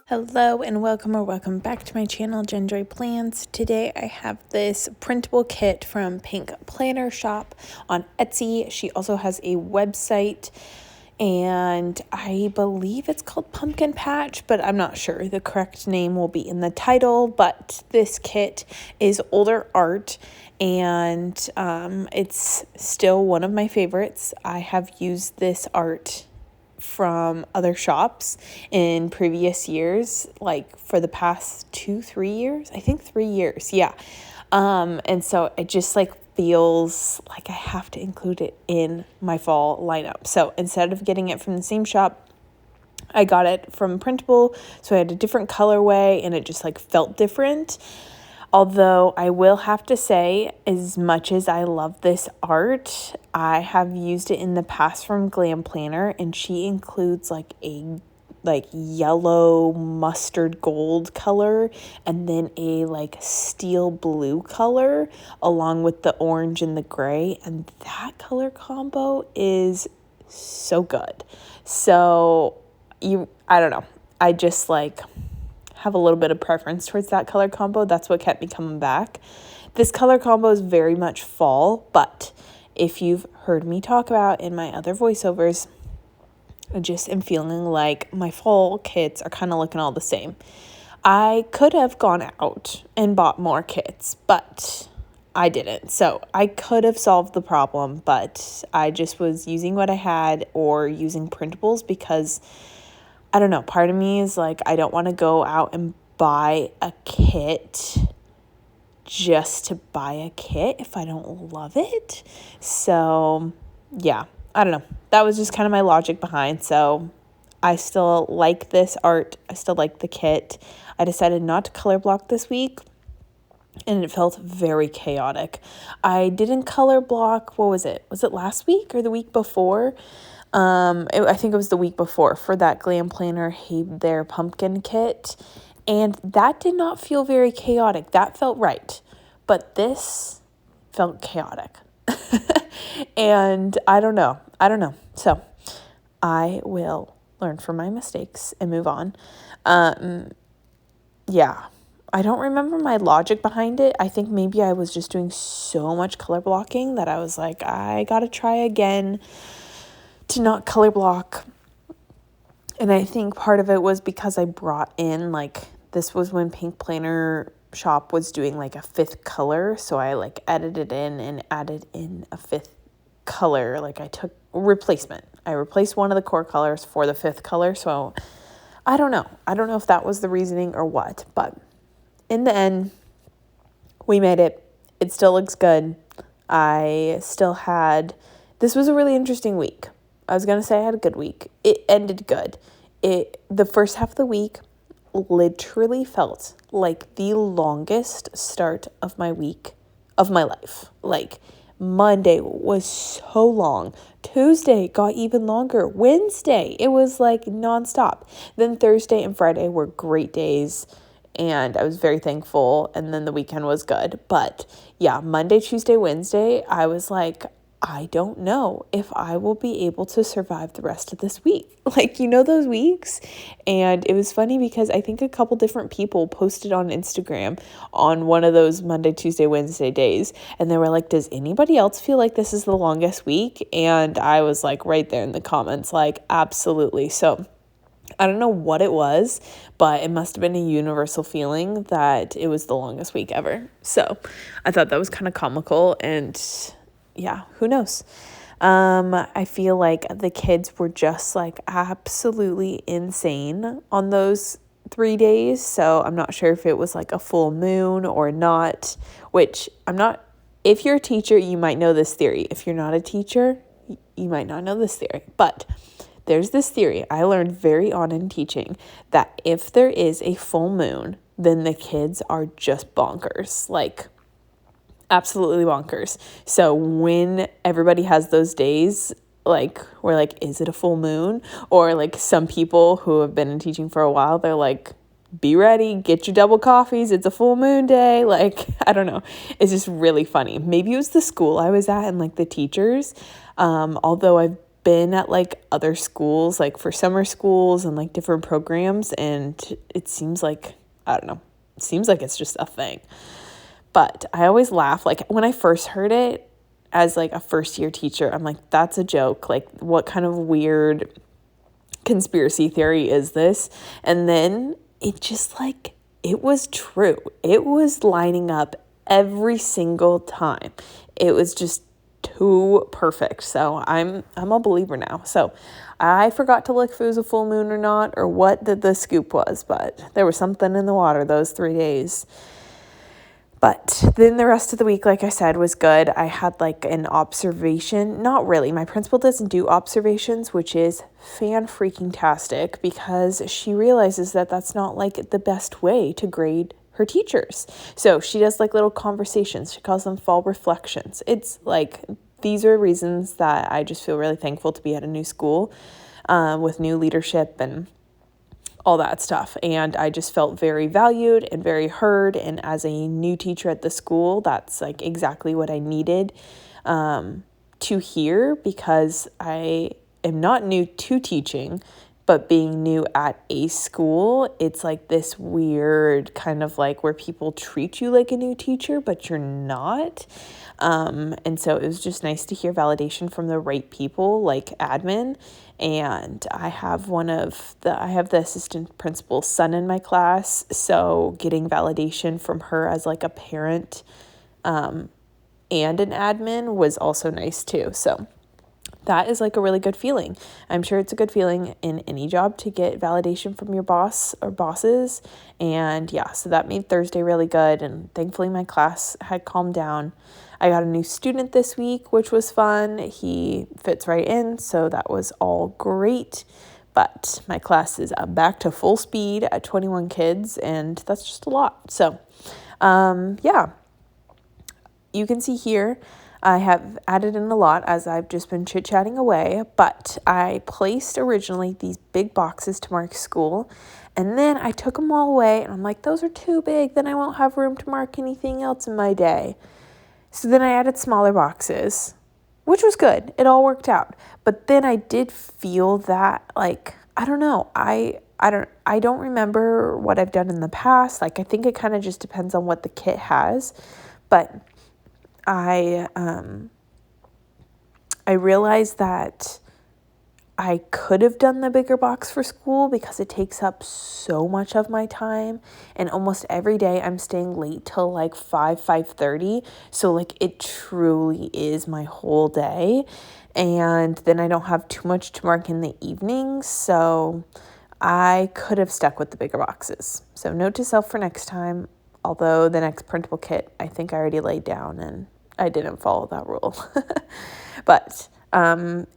Hello and welcome back to my channel, Joy Plans. Today I have this printable kit from Pink Planner Shop on Etsy. She also has a website and I believe it's called Pumpkin Patch, but I'm not sure. The correct name will be in the title, but this kit is older art and it's still one of my favorites. I have used this art from other shops in previous years, like for the past 2-3 years, I think 3 years. Yeah. And so it just feels like I have to include it in my fall lineup. So instead of getting it from the same shop, I got it from Printable. So I had a different colorway and it just felt different. Although I will have to say, as much as I love this art, I have used it in the past from Glam Planner, and she includes a yellow mustard gold color and then a steel blue color along with the orange and the gray, and that color combo is so good. So I don't know. I just have a little bit of preference towards that color combo. That's what kept me coming back. This color combo is very much fall, but if you've heard me talk about in my other voiceovers, I just am feeling like my fall kits are kind of looking all the same. I could have gone out and bought more kits, but I didn't. So I could have solved the problem, but I just was using what I had or using printables because I don't know, part of me is I don't want to go out and buy a kit just to buy a kit if I don't love it. So yeah, I don't know. That was just kind of my logic behind. So I still like this art. I still like the kit. I decided not to color block this week, and it felt very chaotic. I didn't color block, what was it? Was it last week or the week before? I think it was the week before for that Glam Planner Hey There pumpkin kit. And that did not feel very chaotic. That felt right. But this felt chaotic. And I don't know. So I will learn from my mistakes and move on. Yeah. I don't remember my logic behind it. I think maybe I was just doing so much color blocking that I was like, I gotta try again to not color block. And I think part of it was because I brought in this was when Pink Planner Shop was doing a 5th color, so I edited in and added in a 5th color. I took replacement. I replaced one of the core colors for the 5th color. So I don't know if that was the reasoning or what, but in the end we made it. It still looks good. This was a really interesting week. I was going to say I had a good week. It ended good. The first half of the week literally felt like the longest start of my week of my life. Monday was so long. Tuesday got even longer. Wednesday, it was nonstop. Then Thursday and Friday were great days, and I was very thankful. And then the weekend was good. But yeah, Monday, Tuesday, Wednesday, I was I don't know if I will be able to survive the rest of this week. Those weeks. And it was funny because I think a couple different people posted on Instagram on one of those Monday, Tuesday, Wednesday days. And they were like, does anybody else feel like this is the longest week? And I was right there in the comments, absolutely. So I don't know what it was, but it must have been a universal feeling that it was the longest week ever. So I thought that was kind of comical, and yeah, who knows? I feel like the kids were just absolutely insane on those 3 days. So I'm not sure if it was a full moon or not, which if you're a teacher, you might know this theory. If you're not a teacher, you might not know this theory, but there's this theory I learned very on in teaching that if there is a full moon, then the kids are just bonkers. Absolutely bonkers. So when everybody has those days, we're is it a full moon? Or some people who have been in teaching for a while, they're be ready, get your double coffees, it's a full moon day. I don't know. It's just really funny. Maybe it was the school I was at and the teachers. Although I've been at like other schools, like for summer schools and like different programs, and it seems like, I don't know, it seems like it's just a thing. But I always laugh, like when I first heard it as like a first year teacher, I'm like, that's a joke. Like, what kind of weird conspiracy theory is this? And then it just like, it was true. It was lining up every single time. It was just too perfect. So I'm a believer now. So I forgot to look if it was a full moon or not, or what the scoop was, but there was something in the water those 3 days. But then the rest of the week, like I said, was good. I had like an observation. Not really. My principal doesn't do observations, which is fan-freaking-tastic, because she realizes that that's not like the best way to grade her teachers. So she does like little conversations. She calls them fall reflections. It's like, these are reasons that I just feel really thankful to be at a new school with new leadership and all that stuff. And I just felt very valued and very heard. And as a new teacher at the school, that's like exactly what I needed to hear, because I am not new to teaching, but being new at a school, it's like this weird kind of like where people treat you like a new teacher, but you're not. And so it was just nice to hear validation from the right people, like admin. And I have the assistant principal's son in my class. So getting validation from her as like a parent, and an admin was also nice too. So that is like a really good feeling. I'm sure it's a good feeling in any job to get validation from your boss or bosses. And yeah, so that made Thursday really good. And thankfully my class had calmed down. I got a new student this week, which was fun. He fits right in, so that was all great. But my class is back to full speed at 21 kids, and that's just a lot. So yeah, you can see here, I have added in a lot as I've just been chit-chatting away, but I placed originally these big boxes to mark school, and then I took them all away, and I'm like, those are too big, then I won't have room to mark anything else in my day. So then I added smaller boxes, which was good. It all worked out. But then I did feel that, like, I don't know, I don't remember what I've done in the past. Like, I think it kind of just depends on what the kit has, but I realized that I could have done the bigger box for school because it takes up so much of my time, and almost every day I'm staying late till like 5:30. So like it truly is my whole day, and then I don't have too much to mark in the evenings. So I could have stuck with the bigger boxes. So note to self for next time, although the next printable kit, I think I already laid down and I didn't follow that rule. But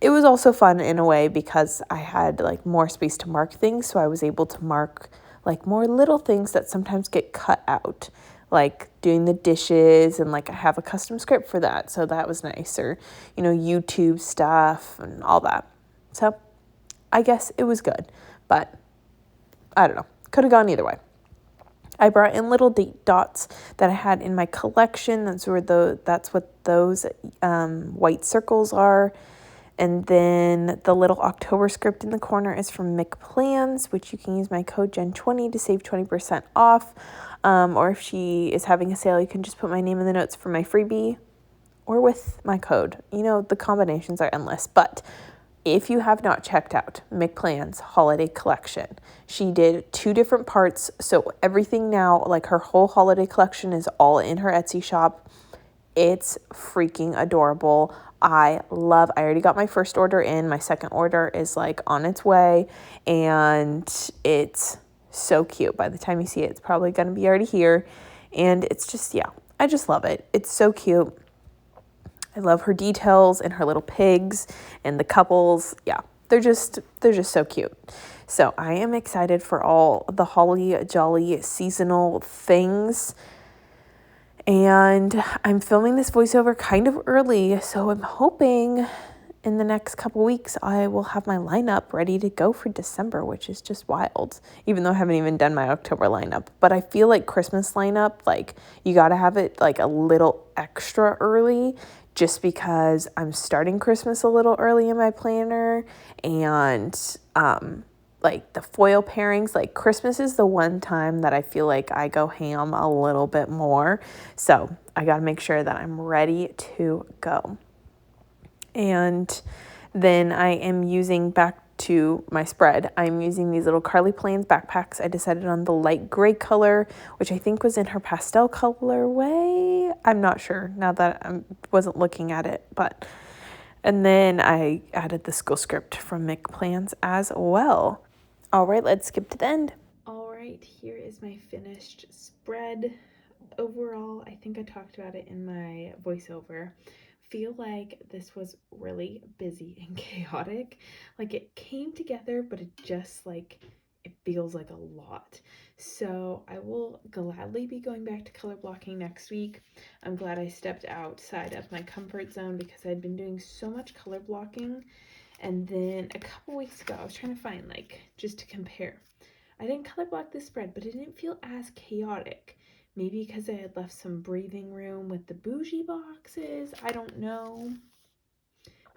it was also fun in a way because I had like more space to mark things. So I was able to mark like more little things that sometimes get cut out, like doing the dishes, and like I have a custom script for that. So that was nice. Or, you know, YouTube stuff and all that. So I guess it was good, but I don't know. Could have gone either way. I brought in little date dots that I had in my collection. That's what those white circles are. And then the little October script in the corner is from McPlans, which you can use my code Gen20 to save 20% off. Or if she is having a sale, you can just put my name in the notes for my freebie or with my code. You know, the combinations are endless. But if you have not checked out McPlans' holiday collection, she did 2 different parts. So everything now, like her whole holiday collection is all in her Etsy shop. It's freaking adorable. I already got my first order in. My second order is like on its way, and it's so cute. By the time you see it, it's probably going to be already here. And it's just, yeah, I just love it. It's so cute. I love her details and her little pigs and the couples. Yeah, they're just so cute. So I am excited for all the holly jolly seasonal things. And I'm filming this voiceover kind of early, so I'm hoping in the next couple weeks, I will have my lineup ready to go for December, which is just wild, even though I haven't even done my October lineup. But I feel like Christmas lineup, like you got to have it like a little extra early just because I'm starting Christmas a little early in my planner, and like the foil pairings, like Christmas is the one time that I feel like I go ham a little bit more. So I got to make sure that I'm ready to go. And then I am using, back to my spread, I'm using these little Carly Plains backpacks. I decided on the light gray color, which I think was in her pastel colorway. I'm not sure now that I wasn't looking at it, but. And then I added the school script from Mick Plans as well. All right, let's skip to the end. All right, here is my finished spread. Overall, I think I talked about it in my voiceover. Feel like this was really busy and chaotic. Like it came together, but it just like, it feels like a lot. So I will gladly be going back to color blocking next week. I'm glad I stepped outside of my comfort zone because I'd been doing so much color blocking. And then a couple weeks ago, I was trying to find like, just to compare. I didn't color block this spread, but it didn't feel as chaotic. Maybe because I had left some breathing room with the bougie boxes. I don't know.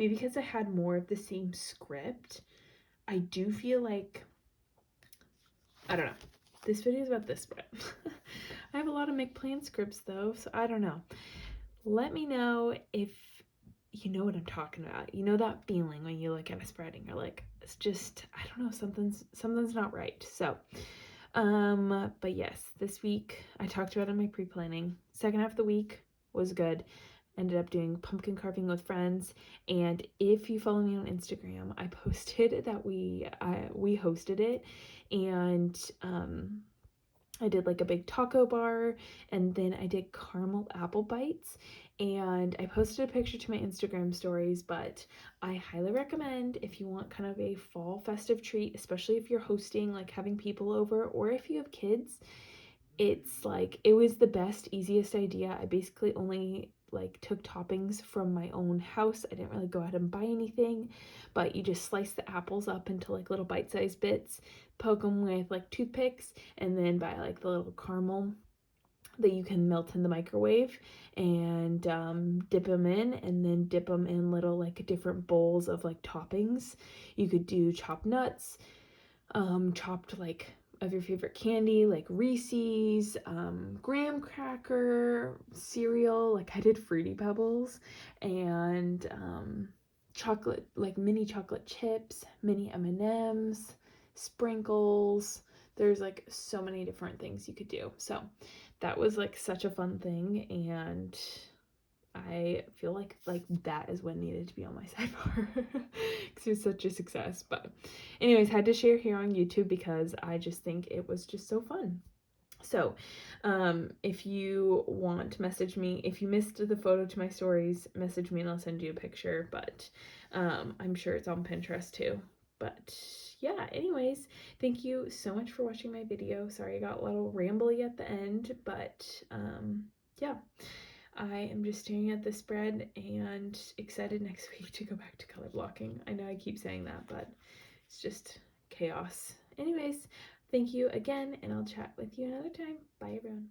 Maybe because I had more of the same script. I do feel like, I don't know. This video is about this spread. I have a lot of make plan scripts though, so I don't know. Let me know if you know what I'm talking about. You know that feeling when you look at a spread and you're like, it's just, I don't know, something's not right. So but yes, this week I talked about it in my pre-planning. Second half of the week was good. Ended up doing pumpkin carving with friends, and if you follow me on Instagram, I posted that we hosted it, and I did like a big taco bar, and then I did caramel apple bites, and I posted a picture to my Instagram stories. But I highly recommend, if you want kind of a fall festive treat, especially if you're hosting, like having people over, or if you have kids, it's like, it was the best, easiest idea. I basically only like took toppings from my own house. I didn't really go out and buy anything, but you just slice the apples up into like little bite-sized bits, poke them with like toothpicks, and then buy like the little caramel that you can melt in the microwave, and dip them in, and then dip them in little like different bowls of like toppings. You could do chopped nuts, chopped like of your favorite candy, like Reese's, graham cracker, cereal, like I did Fruity Pebbles, and chocolate, like mini chocolate chips, mini M&Ms, sprinkles. There's like so many different things you could do. So that was like such a fun thing, and I feel like that is what needed to be on my sidebar because it was such a success. But anyways, had to share here on YouTube because I just think it was just so fun. So if you want to message me, if you missed the photo to my stories, message me and I'll send you a picture. But I'm sure it's on Pinterest too. But yeah, anyways, thank you so much for watching my video. Sorry I got a little rambly at the end, but yeah. I am just staring at the spread and excited next week to go back to color blocking. I know I keep saying that, but it's just chaos. Anyways, thank you again, and I'll chat with you another time. Bye, everyone.